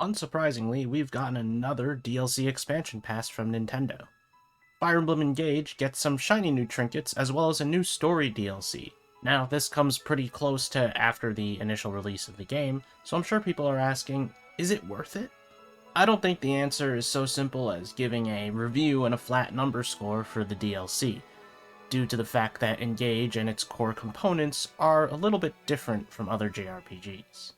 Unsurprisingly, we've gotten another DLC expansion pass from Nintendo. Fire Emblem Engage gets some shiny new trinkets as well as a new story DLC. Now, this comes pretty close to after the initial release of the game, so I'm sure people are asking, is it worth it? I don't think the answer is so simple as giving a review and a flat number score for the DLC, due to the fact that Engage and its core components are a little bit different from other JRPGs.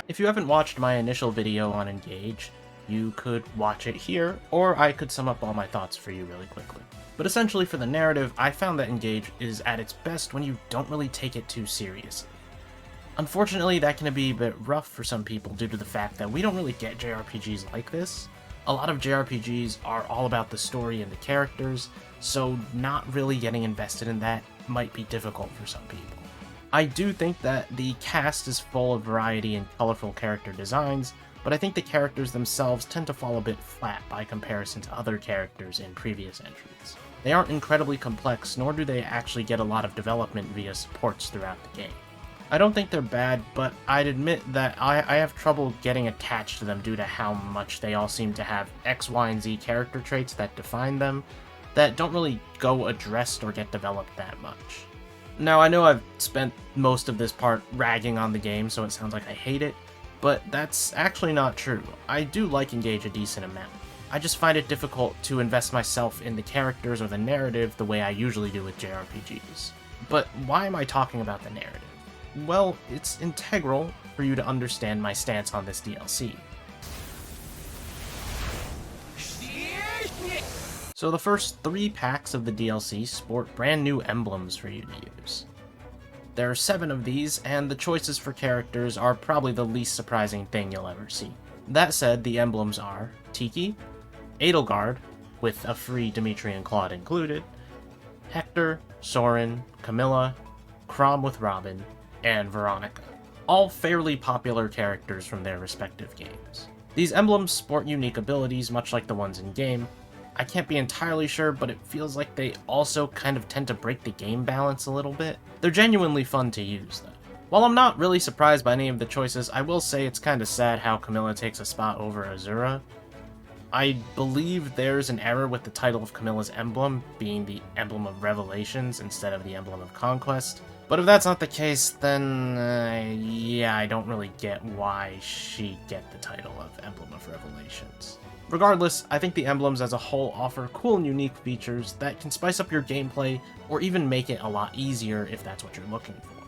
If you haven't watched my initial video on Engage, you could watch it here, or I could sum up all my thoughts for you really quickly. But essentially for the narrative, I found that Engage is at its best when you don't really take it too seriously. Unfortunately, that can be a bit rough for some people due to the fact that we don't really get JRPGs like this. A lot of JRPGs are all about the story and the characters, so not really getting invested in that might be difficult for some people. I do think that the cast is full of variety and colorful character designs, but I think the characters themselves tend to fall a bit flat by comparison to other characters in previous entries. They aren't incredibly complex, nor do they actually get a lot of development via supports throughout the game. I don't think they're bad, but I'd admit that I have trouble getting attached to them due to how much they all seem to have X, Y, and Z character traits that define them, that don't really go addressed or get developed that much. Now, I know I've spent most of this part ragging on the game, so it sounds like I hate it, but that's actually not true. I do like Engage a decent amount. I just find it difficult to invest myself in the characters or the narrative the way I usually do with JRPGs. But why am I talking about the narrative? Well, it's integral for you to understand my stance on this DLC. So the first 3 packs of the DLC sport brand new emblems for you to use. There are 7 of these, and the choices for characters are probably the least surprising thing you'll ever see. That said, the emblems are Tiki, Edelgard, with a free Dimitri and Claude included, Hector, Soren, Camilla, Cram with Robin, and Veronica, all fairly popular characters from their respective games. These emblems sport unique abilities much like the ones in-game. I can't be entirely sure, but it feels like they also kind of tend to break the game balance a little bit. They're genuinely fun to use, though. While I'm not really surprised by any of the choices, I will say it's kind of sad how Camilla takes a spot over Azura. I believe there's an error with the title of Camilla's emblem being the Emblem of Revelations instead of the Emblem of Conquest. But if that's not the case, then yeah, I don't really get why she'd get the title of Emblem of Revelations. Regardless, I think the emblems as a whole offer cool and unique features that can spice up your gameplay or even make it a lot easier if that's what you're looking for.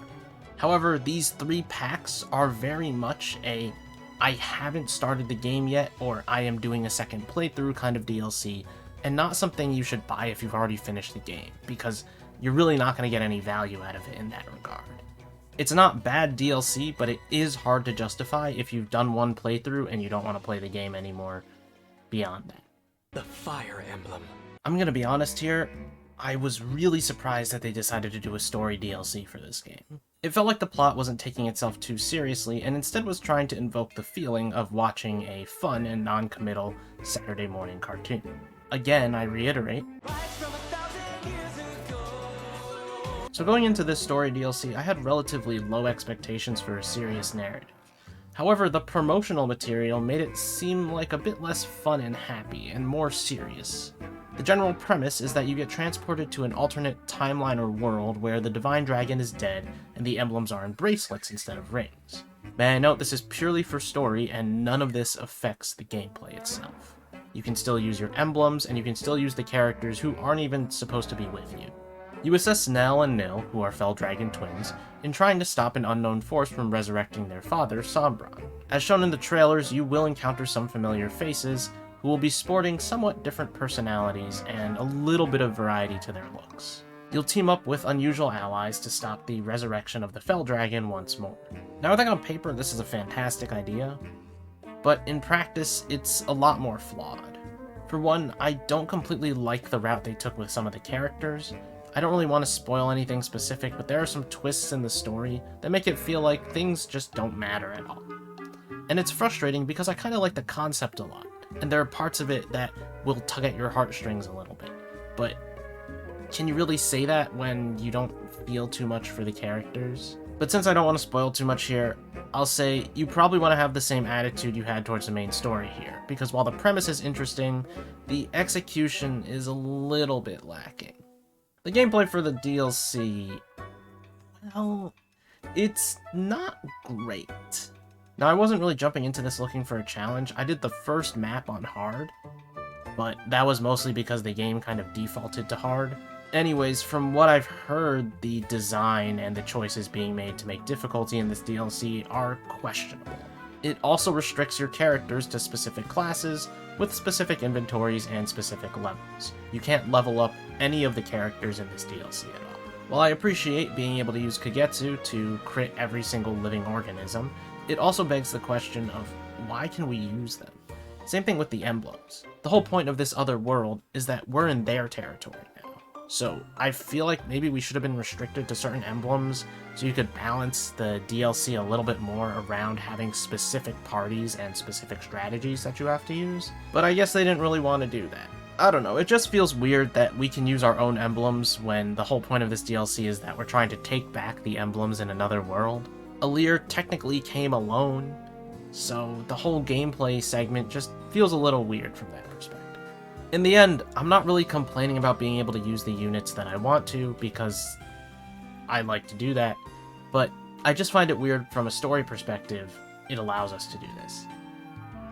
However, these 3 packs are very much a I haven't started the game yet or I am doing a second playthrough kind of DLC, and not something you should buy if you've already finished the game, because you're really not going to get any value out of it in that regard. It's not bad DLC, but it is hard to justify if you've done one playthrough and you don't want to play the game anymore beyond that. The Fire Emblem. I'm going to be honest here, I was really surprised that they decided to do a story DLC for this game. It felt like the plot wasn't taking itself too seriously and instead was trying to invoke the feeling of watching a fun and non-committal Saturday morning cartoon. Again, I reiterate, so going into this story DLC, I had relatively low expectations for a serious narrative. However, the promotional material made it seem like a bit less fun and happy, and more serious. The general premise is that you get transported to an alternate timeline or world where the Divine Dragon is dead and the emblems are in bracelets instead of rings. May I note this is purely for story and none of this affects the gameplay itself. You can still use your emblems and you can still use the characters who aren't even supposed to be with you. You assist Nell and Nil, who are Fell Dragon twins, in trying to stop an unknown force from resurrecting their father, Sombron. As shown in the trailers, you will encounter some familiar faces, who will be sporting somewhat different personalities and a little bit of variety to their looks. You'll team up with unusual allies to stop the resurrection of the Fell Dragon once more. Now, I think on paper this is a fantastic idea, but in practice it's a lot more flawed. For one, I don't completely like the route they took with some of the characters. I don't really want to spoil anything specific, but there are some twists in the story that make it feel like things just don't matter at all. And it's frustrating because I kind of like the concept a lot, and there are parts of it that will tug at your heartstrings a little bit. But can you really say that when you don't feel too much for the characters? But since I don't want to spoil too much here, I'll say you probably want to have the same attitude you had towards the main story here, because while the premise is interesting, the execution is a little bit lacking. The gameplay for the DLC, well, it's not great. Now, I wasn't really jumping into this looking for a challenge. I did the first map on hard, but that was mostly because the game kind of defaulted to hard. Anyways, from what I've heard, the design and the choices being made to make difficulty in this DLC are questionable. It also restricts your characters to specific classes, with specific inventories and specific levels. You can't level up any of the characters in this DLC at all. While I appreciate being able to use Kagetsu to crit every single living organism, it also begs the question of why can we use them? Same thing with the emblems. The whole point of this other world is that we're in their territory now. So I feel like maybe we should have been restricted to certain emblems so you could balance the DLC a little bit more around having specific parties and specific strategies that you have to use. But I guess they didn't really want to do that. I don't know, it just feels weird that we can use our own emblems when the whole point of this DLC is that we're trying to take back the emblems in another world. Alear technically came alone, so the whole gameplay segment just feels a little weird from that perspective. In the end, I'm not really complaining about being able to use the units that I want to, because I like to do that, but I just find it weird from a story perspective, it allows us to do this.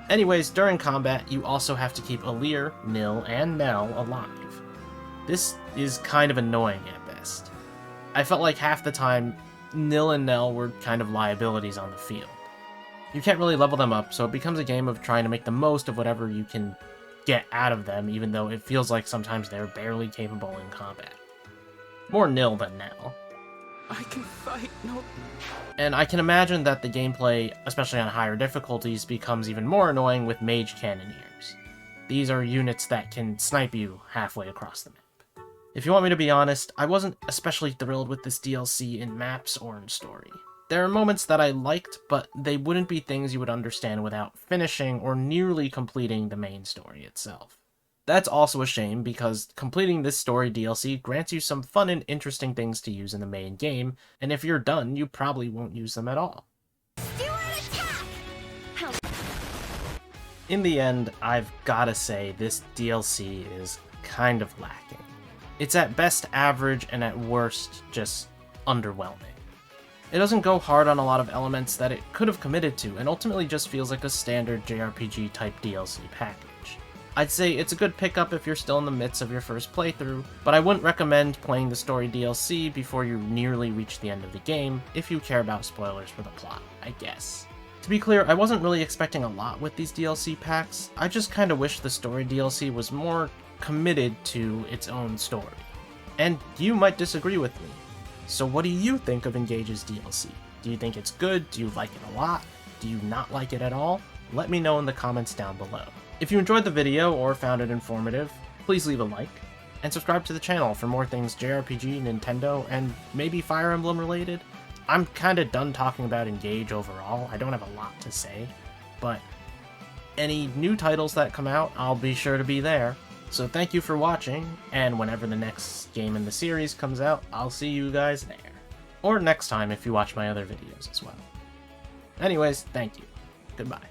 Anyways, during combat, you also have to keep Alear, Nil, and Nell alive. This is kind of annoying at best. I felt like half the time, Nil and Nell were kind of liabilities on the field. You can't really level them up, so it becomes a game of trying to make the most of whatever you can get out of them, even though it feels like sometimes they're barely capable in combat. More Nil than Nell. I can fight, no. And I can imagine that the gameplay, especially on higher difficulties, becomes even more annoying with Mage Cannoneers. These are units that can snipe you halfway across the map. If you want me to be honest, I wasn't especially thrilled with this DLC in maps or in story. There are moments that I liked, but they wouldn't be things you would understand without finishing or nearly completing the main story itself. That's also a shame, because completing this story DLC grants you some fun and interesting things to use in the main game, and if you're done, you probably won't use them at all. In the end, I've gotta say, this DLC is kind of lacking. It's at best average, and at worst, just underwhelming. It doesn't go hard on a lot of elements that it could have committed to, and ultimately just feels like a standard JRPG type DLC package. I'd say it's a good pickup if you're still in the midst of your first playthrough, but I wouldn't recommend playing the story DLC before you nearly reach the end of the game, if you care about spoilers for the plot, I guess. To be clear, I wasn't really expecting a lot with these DLC packs. I just kinda wish the story DLC was more committed to its own story. And you might disagree with me. So what do you think of Engage's DLC? Do you think it's good? Do you like it a lot? Do you not like it at all? Let me know in the comments down below. If you enjoyed the video or found it informative, please leave a like, and subscribe to the channel for more things JRPG, Nintendo, and maybe Fire Emblem related. I'm kinda done talking about Engage overall, I don't have a lot to say, but any new titles that come out, I'll be sure to be there. So thank you for watching, and whenever the next game in the series comes out, I'll see you guys there. Or next time if you watch my other videos as well. Anyways, thank you. Goodbye.